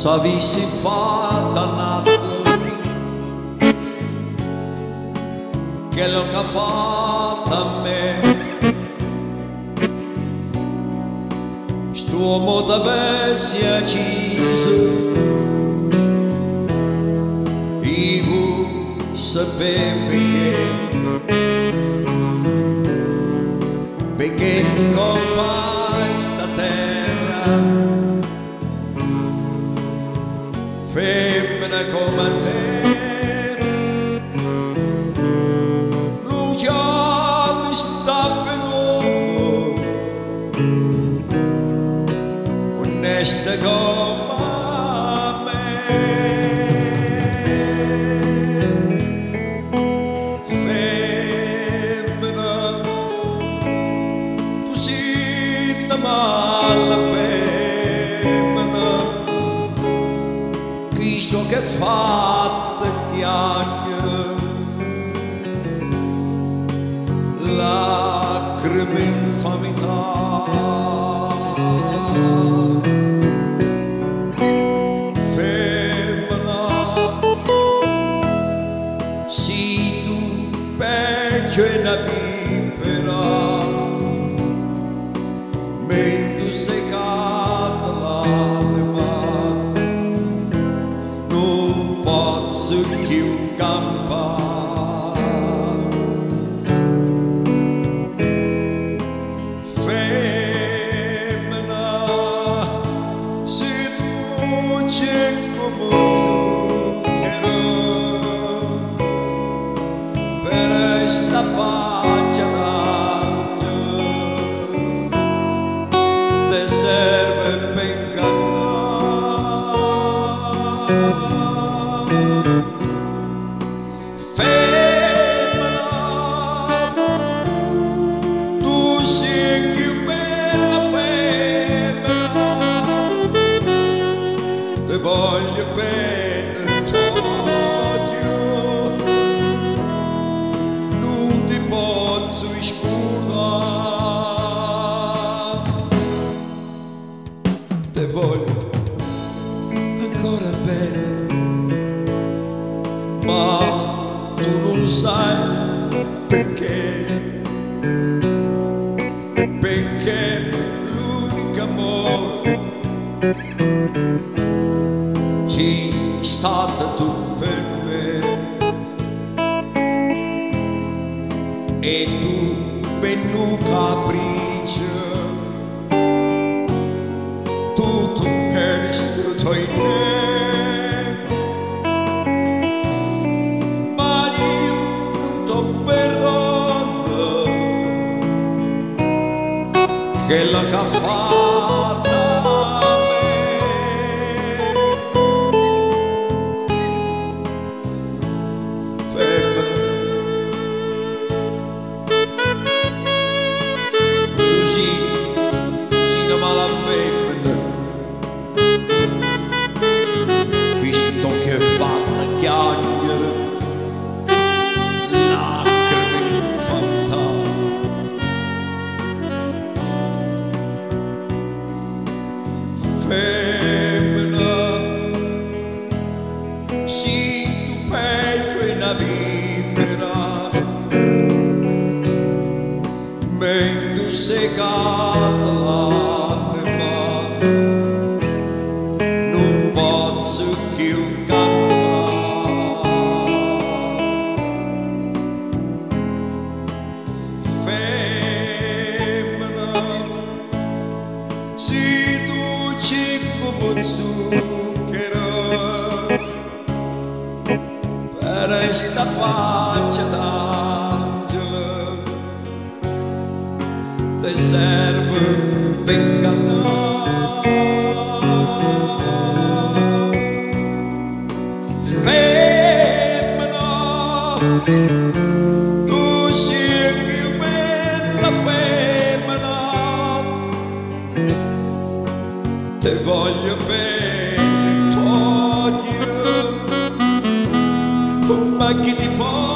s'avessi fatta nato quello che ha fatto a me, st'uomo t'avessi acciso, io sapevo perché colpa sta terra, femmina come te. Onesta come me, femmina, tu sei una mala femmina, Cristo che fatta chiacchiere, lacrime infamità. C'è una vipera, mentre secata l'anima, non posso più campare. Femmina, se tu c'è come zucchero, sta faccia d'angelo te serve per ingannare. Femmina, tu sei più bella femmina, te voglio bene. Te voglio ancora bene, ma tu non sai perché, perché l'unico amore c'è stata tu per me, e tu per un capriccio tutto è distrutto in me, ma io non ti perdono che la che ha fatto a me. Femmina, tu sei una mala femmina, questo che fatta chiacchiere, lacrime infamità. Femmina, sì, tu peggio è una vipera, mentre secata l'anima, non posso più campare. Femmina, si dolce come zucchero, per sta faccia d'angelo te serve per ingannare. Femmina, tu sei più bella femmina, te voglio bene, t'odio, ma chi ti può